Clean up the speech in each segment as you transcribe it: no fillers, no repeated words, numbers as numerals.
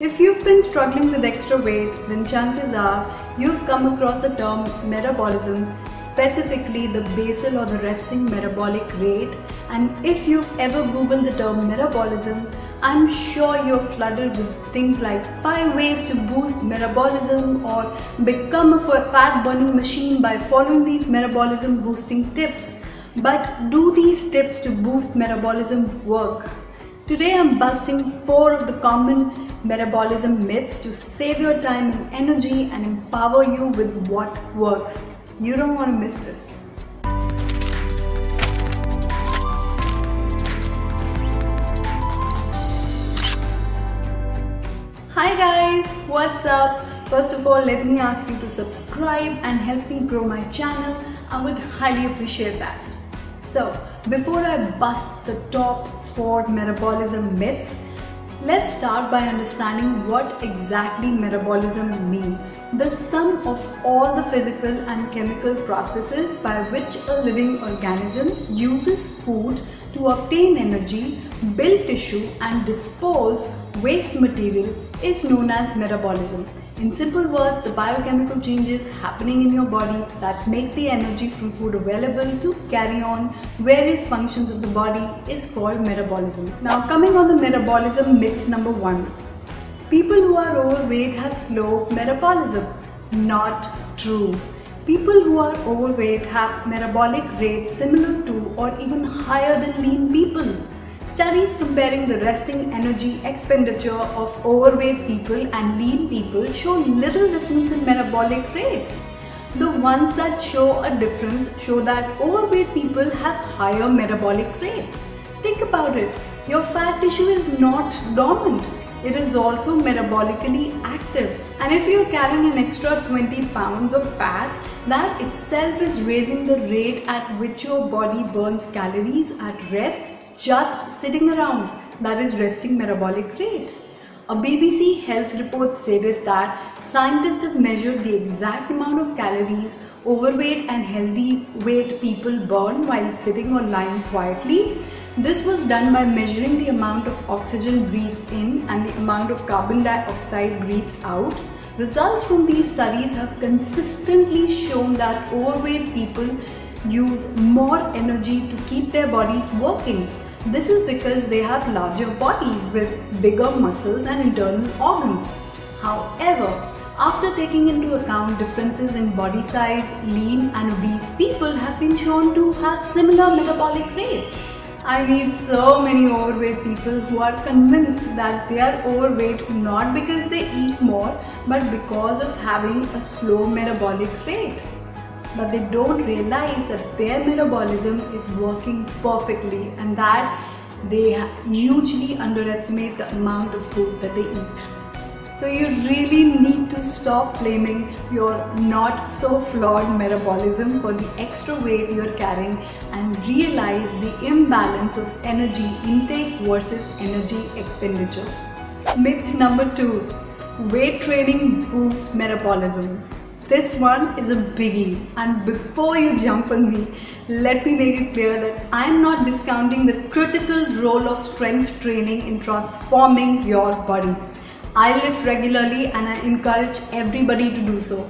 If you've been struggling with extra weight, then chances are you've come across the term metabolism, specifically the basal or the resting metabolic rate. And if you've ever googled the term metabolism, I'm sure you're flooded with things like 5 ways to boost metabolism or become a fat burning machine by following these metabolism boosting tips. But do these tips to boost metabolism work? Today I'm busting 4 of the common metabolism myths to save your time and energy and empower you with what works. You don't want to miss this. Hi guys, what's up? First of all, let me ask you to subscribe and help me grow my channel. I would highly appreciate that. So, before I bust the top 4 metabolism myths, let's start by understanding what exactly metabolism means. The sum of all the physical and chemical processes by which a living organism uses food to obtain energy, build tissue and dispose waste material is known as metabolism. In simple words, the biochemical changes happening in your body that make the energy from food available to carry on various functions of the body is called metabolism. Now coming on the metabolism myth number 1. People who are overweight have slow metabolism. Not true. People who are overweight have metabolic rates similar to or even higher than lean people. Studies comparing the resting energy expenditure of overweight people and lean people show little difference in metabolic rates. The ones that show a difference show that overweight people have higher metabolic rates. Think about it. Your fat tissue is not dormant. It is also metabolically active. And if you are carrying an extra 20 pounds of fat, that itself is raising the rate at which your body burns calories at rest just sitting around, that is resting metabolic rate. A BBC health report stated that scientists have measured the exact amount of calories overweight and healthy weight people burn while sitting or lying quietly. This was done by measuring the amount of oxygen breathed in and the amount of carbon dioxide breathed out. Results from these studies have consistently shown that overweight people use more energy to keep their bodies working. This is because they have larger bodies with bigger muscles and internal organs. However, after taking into account differences in body size, lean and obese people have been shown to have similar metabolic rates. I meet so many overweight people who are convinced that they are overweight not because they eat more but because of having a slow metabolic rate. But they don't realize that their metabolism is working perfectly and that they hugely underestimate the amount of food that they eat. So you really need to stop blaming your not so flawed metabolism for the extra weight you're carrying and realize the imbalance of energy intake versus energy expenditure. Myth number 2. Weight training boosts metabolism. This one is a biggie, and before you jump on me, let me make it clear that I am not discounting the critical role of strength training in transforming your body. I lift regularly and I encourage everybody to do so.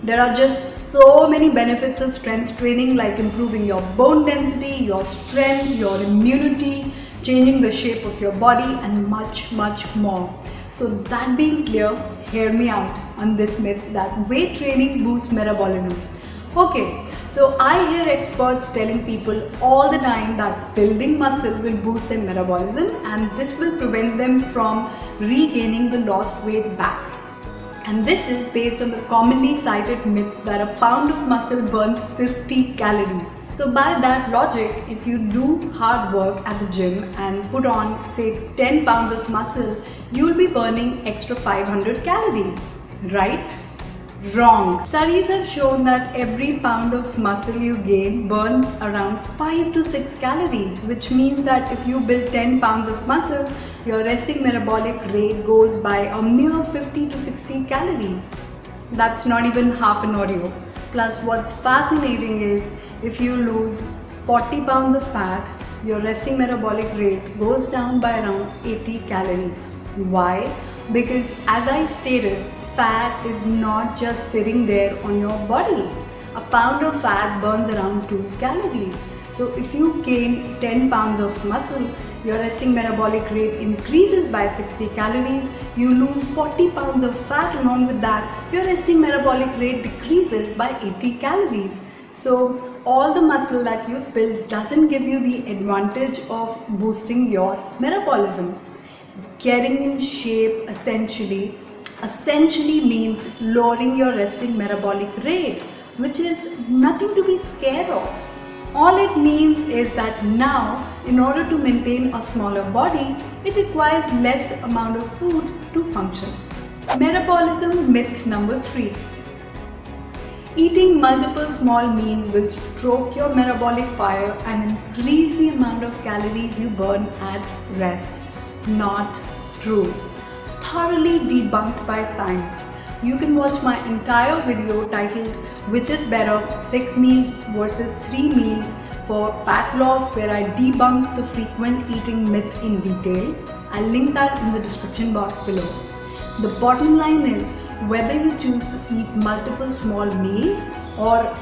There are just so many benefits of strength training like improving your bone density, your strength, your immunity, changing the shape of your body and much more. So that being clear, hear me out on this myth that weight training boosts metabolism. Okay, so I hear experts telling people all the time that building muscle will boost their metabolism and this will prevent them from regaining the lost weight back. And this is based on the commonly cited myth that a pound of muscle burns 50 calories. So by that logic, if you do hard work at the gym and put on say 10 pounds of muscle, you'll be burning extra 500 calories, right? Wrong. Studies have shown that every pound of muscle you gain burns around 5 to 6 calories, which means that if you build 10 pounds of muscle, your resting metabolic rate goes by a mere 50 to 60 calories. That's not even half an Oreo. Plus, what's fascinating is if you lose 40 pounds of fat, your resting metabolic rate goes down by around 80 calories. Why? Because as I stated, fat is not just sitting there on your body. A pound of fat burns around 2 calories. So if you gain 10 pounds of muscle, your resting metabolic rate increases by 60 calories. You lose 40 pounds of fat. Along with that, your resting metabolic rate decreases by 80 calories. So all the muscle that you've built doesn't give you the advantage of boosting your metabolism. Getting in shape essentially means lowering your resting metabolic rate, which is nothing to be scared of. All it means is that now, in order to maintain a smaller body, it requires less amount of food to function. Metabolism myth number 3. Eating multiple small meals will stoke your metabolic fire and increase the amount of calories you burn at rest. Not true. Thoroughly debunked by science. You can watch my entire video titled "Which is Better? 6 Meals versus 3 Meals for Fat Loss", where I debunk the frequent eating myth in detail. I'll link that in the description box below. The bottom line is, whether you choose to eat multiple small meals or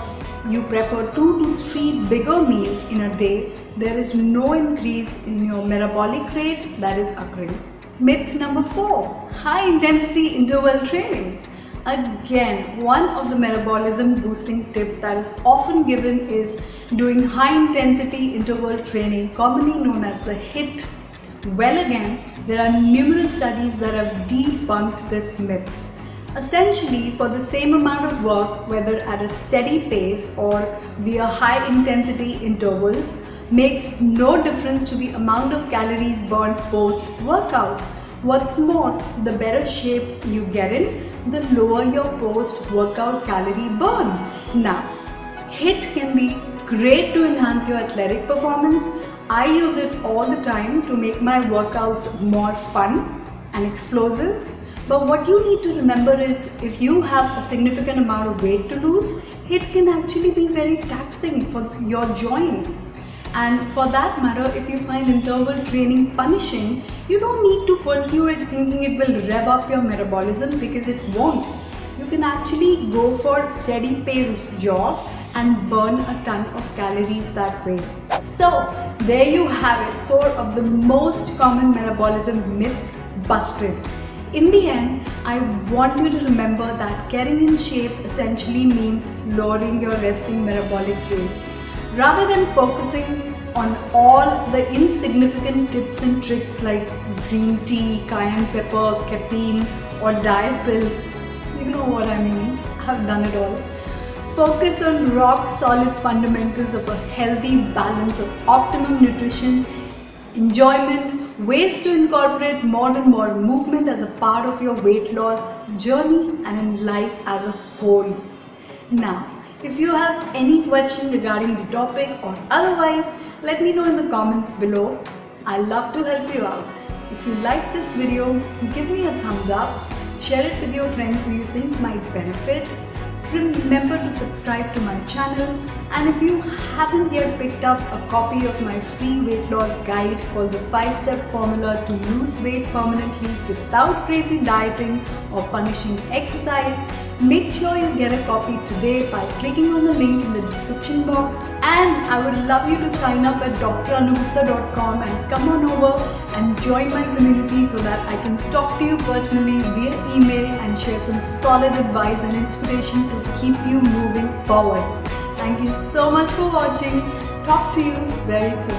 you prefer 2 to 3 bigger meals in a day, there is no increase in your metabolic rate that is occurring. Myth number 4. High intensity interval training. Again, one of the metabolism boosting tip that is often given is doing high intensity interval training, commonly known as the HIIT. Well, again, there are numerous studies that have debunked this myth. Essentially, for the same amount of work, whether at a steady pace or via high intensity intervals, makes no difference to the amount of calories burned post-workout. What's more, the better shape you get in, the lower your post-workout calorie burn. Now, HIIT can be great to enhance your athletic performance. I use it all the time to make my workouts more fun and explosive. But what you need to remember is, if you have a significant amount of weight to lose, HIIT can actually be very taxing for your joints. And for that matter, if you find interval training punishing, you don't need to pursue it thinking it will rev up your metabolism, because it won't. You can actually go for steady paced jog and burn a ton of calories that way. So there you have it, 4 of the most common metabolism myths busted. In the end, I want you to remember that getting in shape essentially means lowering your resting metabolic rate. Rather than focusing on all the insignificant tips and tricks like green tea, cayenne pepper, caffeine, or diet pills, you know what I mean, I've done it all. Focus on rock solid fundamentals of a healthy balance of optimum nutrition, enjoyment, ways to incorporate more and more movement as a part of your weight loss journey and in life as a whole. Now, if you have any question regarding the topic or otherwise, let me know in the comments below. I love to help you out. If you like this video, give me a thumbs up, share it with your friends who you think might benefit. Remember to subscribe to my channel, and if you haven't yet picked up a copy of my free weight loss guide called the 5-step formula to lose weight permanently without crazy dieting or punishing exercise, make sure you get a copy today by clicking on the link in the description box. And I would love you to sign up at drandupta.com and come on over and join my community so that I can talk to you personally via email and share some solid advice and inspiration to keep you moving forwards. Thank you so much for watching. Talk to you very soon.